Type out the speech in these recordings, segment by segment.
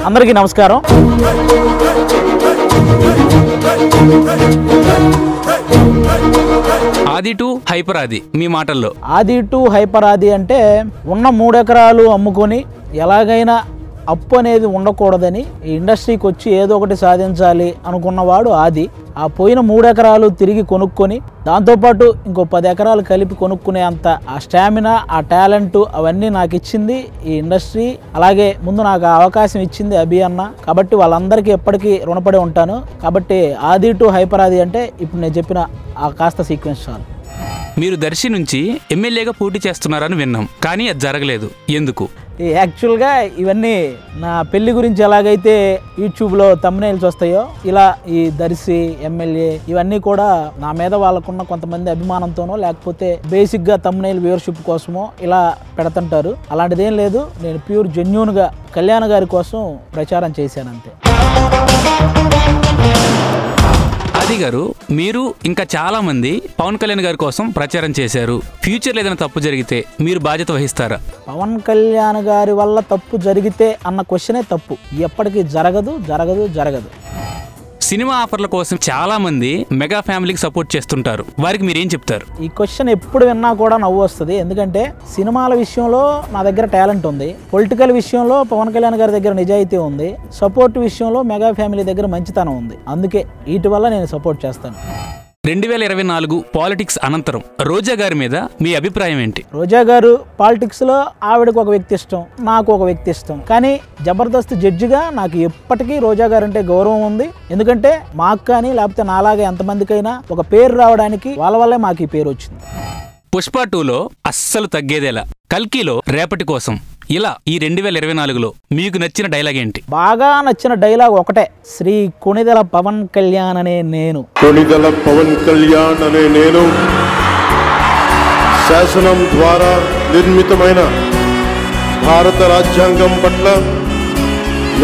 అందరికీ నమస్కారం. ఆది టు హైపర్ ఆది మీ మాటల్లో. ఆది టు హైపర్ ఆది అంటే ఉన్న 3 ఎకరాలు అమ్ముకొని ఎలాగైనా అప్పు అనేది ఉండకూడదని ఈ ఇండస్ట్రీకి వచ్చి ఏదో ఒకటి సాధించాలి అనుకున్నవాడు ఆది. ఆ పోయిన 3 ఎకరాలు తిరిగి కొనుక్కొని దాంతోపాటు ఇంకో 10 ఎకరాలు కలిపి కొనుక్కునే అంత ఆ స్టామినా, ఆ టాలెంట్ అవన్నీ నాకు ఇచ్చింది ఈ ఇండస్ట్రీ. అలాగే ముందు నాకు ఆ అవకాశం ఇచ్చింది అభి అన్న. కాబట్టి వాళ్ళందరికీ ఎప్పటికీ రుణపడి ఉంటాను. కాబట్టి ఆది టు హైపర్ ఆది అంటే ఇప్పుడు నేను చెప్పిన ఆ కాస్త సీక్వెన్స్ చాలు. మీరు దర్శి నుంచి ఎమ్మెల్యేగా పోటీ చేస్తున్నారని విన్నాం, కానీ అది జరగలేదు. ఎందుకు? యాక్చువల్గా ఇవన్నీ నా పెళ్లి గురించి ఎలాగైతే యూట్యూబ్లో థంబ్నెయిల్స్ వస్తాయో ఇలా ఈ దర్శి ఎమ్మెల్యే ఇవన్నీ కూడా నా మీద వాళ్ళకున్న కొంతమంది అభిమానంతోనో లేకపోతే బేసిక్గా థంబ్నెయిల్ వ్యూవర్షిప్ కోసమో ఇలా పెడుతుంటారు. అలాంటిదేం లేదు. నేను ప్యూర్ జెన్యూన్గా కళ్యాణ్ గారి కోసం ప్రచారం చేశాను అంతే. ఆది గారు, మీరు ఇంకా చాలా మంది పవన్ కళ్యాణ్ గారి కోసం ప్రచారం చేశారు. ఫ్యూచర్లో ఏదైనా తప్పు జరిగితే మీరు బాధ్యత వహిస్తారా? పవన్ కళ్యాణ్ గారి వల్ల తప్పు జరిగితే అన్న క్వశ్చనే తప్పు. ఎప్పటికీ జరగదు జరగదు జరగదు. సినిమా ఆఫర్ల కోసం చాలా మంది మెగా ఫ్యామిలీకి సపోర్ట్ చేస్తుంటారు. వారికి మీరేం చెప్తారు? ఈ క్వశ్చన్ ఎప్పుడు విన్నా కూడా నవ్వు వస్తుంది. ఎందుకంటే సినిమాల విషయంలో నా దగ్గర టాలెంట్ ఉంది, పొలిటికల్ విషయంలో పవన్ కళ్యాణ్ గారి దగ్గర నిజాయితీ ఉంది, సపోర్ట్ విషయంలో మెగా ఫ్యామిలీ దగ్గర మంచితనం ఉంది. అందుకే వీటి వల్ల నేను సపోర్ట్ చేస్తాను. 2024 పాలిటిక్స్ అనంతరం రోజా గారి మీద మీ అభిప్రాయం ఏంటి? రోజా గారు పాలిటిక్స్లో ఆవిడకు ఒక వ్యక్తి ఇష్టం, నాకు ఒక వ్యక్తి ఇష్టం. కానీ జబర్దస్త్ జడ్జిగా నాకు ఎప్పటికీ రోజా గారు అంటే గౌరవం ఉంది. ఎందుకంటే మాకు కానీ లేకపోతే నాలాగే ఎంతమందికైనా ఒక పేరు రావడానికి వాళ్ళ వల్లే మాకు ఈ పేరు వచ్చింది. పుష్ప 2లో అస్సలు తగ్గేదేలా, కల్కిలో రేపటి కోసం, ఇలా ఈ 2024లో మీకు నచ్చిన డైలాగ్ ఏంటి? బాగా నచ్చిన డైలాగ్ ఒకటే, శ్రీ కొణిదెల పవన్ కళ్యాణ్ అనే నేను. కొణిదెల పవన్ కళ్యాణ్ అనే నేను శాసనం ద్వారా నిర్మితమైన భారత రాజ్యాంగం పట్ల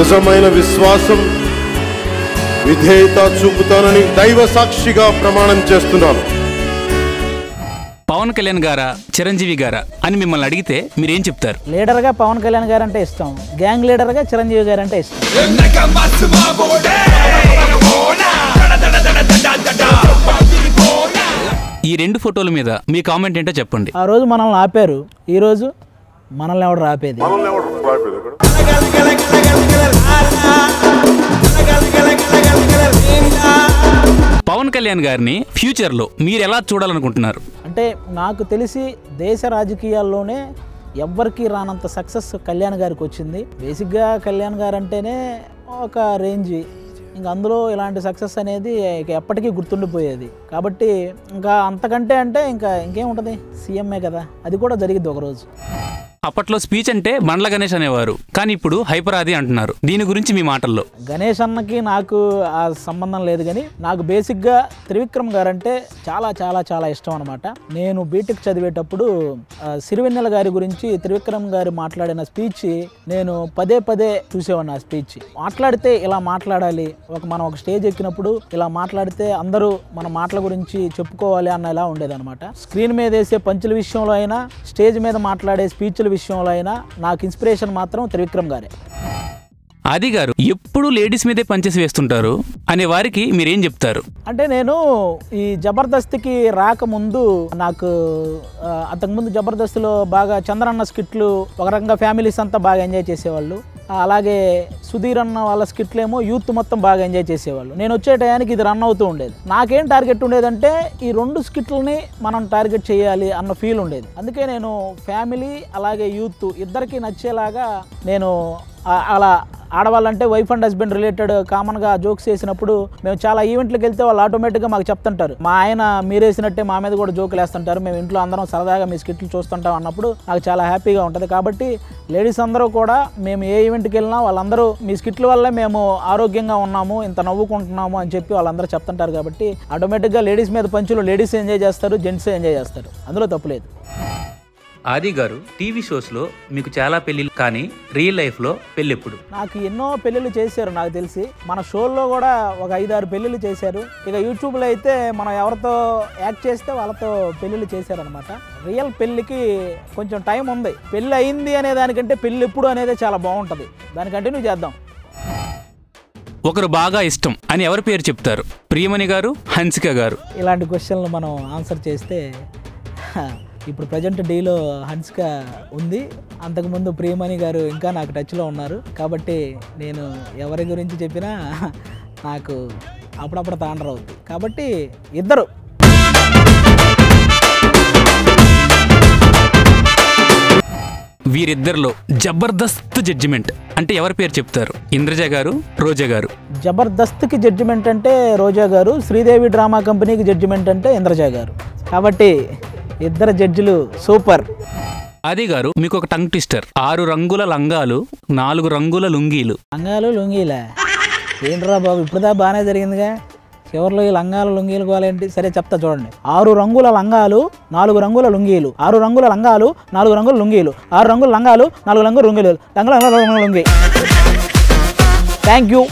నిజమైన విశ్వాసం, విధేయత చూపుతానని దైవ సాక్షిగా ప్రమాణం చేస్తున్నాను. పవన్ కళ్యాణ్ గారా, చిరంజీవి గారా అని మిమ్మల్ని అడిగితే మీరేం చెప్తారు? లీడర్గా పవన్ కళ్యాణ్ గారు అంటే ఇష్టం, గ్యాంగ్ లీడర్గా చిరంజీవి గారు అంటే ఇష్టం. ఈ 2 ఫోటోల మీద మీ కామెంట్ ఏంటో చెప్పండి. ఆ రోజు మనల్ని ఆపారు, ఈ రోజు మనల్ని ఎవడు ఆపేది? పవన్ కళ్యాణ్ గారిని ఫ్యూచర్లో మీరు ఎలా చూడాలనుకుంటున్నారు? అంటే నాకు తెలిసి దేశ రాజకీయాల్లోనే ఎవ్వరికి రానంత సక్సెస్ కళ్యాణ్ గారికి వచ్చింది. బేసిక్గా కళ్యాణ్ గారు అంటేనే ఒక రేంజ్, ఇంకా అందులో ఇలాంటి సక్సెస్ అనేది ఎప్పటికీ గుర్తుండిపోయేది. కాబట్టి ఇంకా అంతకంటే అంటే ఇంకేముంటుంది, సీఎంఏ కదా, అది కూడా జరిగింది ఒకరోజు. అప్పట్లో స్పీచ్ అంటే బండ్ల గణేష్ అనేవారు, కానీ ఇప్పుడు హైపర్ ఆది అంటున్నారు. దీని గురించి మీ మాటల్లో. గణేష్ అన్నకి నాకు ఆ సంబంధం లేదు, కానీ నాకు బేసిక్గా త్రివిక్రమ్ గారు అంటే చాలా చాలా చాలా ఇష్టం అనమాట. నేను బీటెక్ చదివేటప్పుడు సిరివెన్నెల గారి గురించి త్రివిక్రమ్ గారు మాట్లాడిన స్పీచ్ నేను పదే పదే చూసేవాడిని. ఆ స్పీచ్ మాట్లాడితే ఇలా మాట్లాడాలి, మనం ఒక స్టేజ్ ఎక్కినప్పుడు ఇలా మాట్లాడితే అందరూ మన మాటల గురించి చెప్పుకోవాలి అన్న ఇలా ఉండేదన్నమాట. స్క్రీన్ మీద వేసే పంచుల విషయంలో అయినా, స్టేజ్ మీద మాట్లాడే స్పీచ్ల విషయంలో అయినా నాకు ఇన్స్పిరేషన్ మాత్రం త్రివిక్రమ్ గారే. ఆది గారు ఎప్పుడు లేడీస్ మీదే పంచేసి వేస్తుంటారు అనే వారికి మీరేం చెప్తారు? అంటే నేను ఈ జబర్దస్త్కి రాకముందు నాకు అంతకుముందు జబర్దస్త్లో బాగా చంద్రన్న స్కిట్లు ఒక రకంగా ఫ్యామిలీస్ అంతా బాగా ఎంజాయ్ చేసేవాళ్ళు. అలాగే సుధీర్ అన్న వాళ్ళ స్కిట్లేమో యూత్ మొత్తం బాగా ఎంజాయ్ చేసేవాళ్ళు. నేను వచ్చే టయానికి ఇది రన్ అవుతూ ఉండేది. నాకేం టార్గెట్ ఉండేదంటే ఈ 2 స్కిట్లని మనం టార్గెట్ చేయాలి అన్న ఫీల్ ఉండేది. అందుకే నేను ఫ్యామిలీ అలాగే యూత్ ఇద్దరికి నచ్చేలాగా నేను అలా ఆడవాళ్ళంటే వైఫ్ అండ్ హస్బెండ్ రిలేటెడ్ కామన్గా జోక్స్ చేసినప్పుడు మేము చాలా ఈవెంట్లకు వెళ్తే వాళ్ళు ఆటోమేటిక్గా మాకు చెప్తుంటారు, మా ఆయన మీరేసినట్టే మా మీద కూడా జోకులు వేస్తుంటారు, మేము ఇంట్లో అందరం సరదాగా మీ స్కిట్లు చూస్తుంటాం అన్నప్పుడు నాకు చాలా హ్యాపీగా ఉంటుంది. కాబట్టి లేడీస్ అందరూ కూడా మేము ఏ ఈవెంట్కి వెళ్ళినా వాళ్ళందరూ మీ స్కిట్ల వల్లే మేము ఆరోగ్యంగా ఉన్నాము, ఇంత నవ్వుకుంటున్నాము అని చెప్పి వాళ్ళందరూ చెప్తుంటారు. కాబట్టి ఆటోమేటిక్గా లేడీస్ మీద పంచులు లేడీస్ ఎంజాయ్ చేస్తారు, జెంట్స్ ఎంజాయ్ చేస్తారు, అందులో తప్పులేదు. ఆది గారు టీవీ షోస్లో మీకు చాలా పెళ్ళిళ్ళు, కానీ రియల్ లైఫ్లో పెళ్ళి ఎప్పుడు? నాకు ఎన్నో పెళ్ళిళ్ళు చేశారు. నాకు తెలిసి మన షోల్లో కూడా ఒక 5-6 పెళ్ళిళ్ళు చేశారు. ఇక యూట్యూబ్లో అయితే మనం ఎవరితో యాక్ట్ చేస్తే వాళ్ళతో పెళ్ళిళ్ళు చేశారనమాట. రియల్ పెళ్ళికి కొంచెం టైం ఉంది. పెళ్ళి అయింది అనే దానికంటే పెళ్ళి ఎప్పుడు అనేది చాలా బాగుంటుంది. దాన్ని కంటిన్యూ చేద్దాం. ఒకరు బాగా ఇష్టం అని ఎవరి పేరు చెప్తారు? ప్రియమణి గారు, హన్సిక గారు. ఇలాంటి క్వశ్చన్లు మనం ఆన్సర్ చేస్తే ఇప్పుడు ప్రజెంట్ డీలో హన్సిక ఉంది, అంతకుముందు ప్రియమణి గారు ఇంకా నాకు టచ్లో ఉన్నారు. కాబట్టి నేను ఎవరి గురించి చెప్పినా నాకు అప్పుడప్పుడు తాండర్ అవుతుంది. కాబట్టి ఇద్దరు. వీరిద్దరిలో జబర్దస్త్ జడ్జిమెంట్ అంటే ఎవరి పేరు చెప్తారు? ఇంద్రజ గారు, రోజా గారు. జబర్దస్త్కి జడ్జిమెంట్ అంటే రోజా గారు, శ్రీదేవి డ్రామా కంపెనీకి జడ్జిమెంట్ అంటే ఇంద్రజ గారు. కాబట్టి ఇద్దరు జడ్జిలు సూపర్. ఆది గారు, మీకు ఒక టంగ్ ట్విస్టర్. 6 రంగుల లంగాలు, 4 రంగుల లుంగీలు. లంగాలు లుంగీలే ఏంట్రా బాబు, ఇప్పుడుదా బాగానే జరిగిందిగా, చివరిలో ఈ లంగాలు లుంగీలు కావాలేంటి? సరే చెప్తా చూడండి. 6 రంగుల లంగాలు, 4 రంగుల లుంగీలు. 6 రంగుల లంగాలు, 4 రంగుల లుంగీలు. 6 రంగుల లంగాలు, 4 రంగుల లుంగీలు. లుంగీ. Thank you.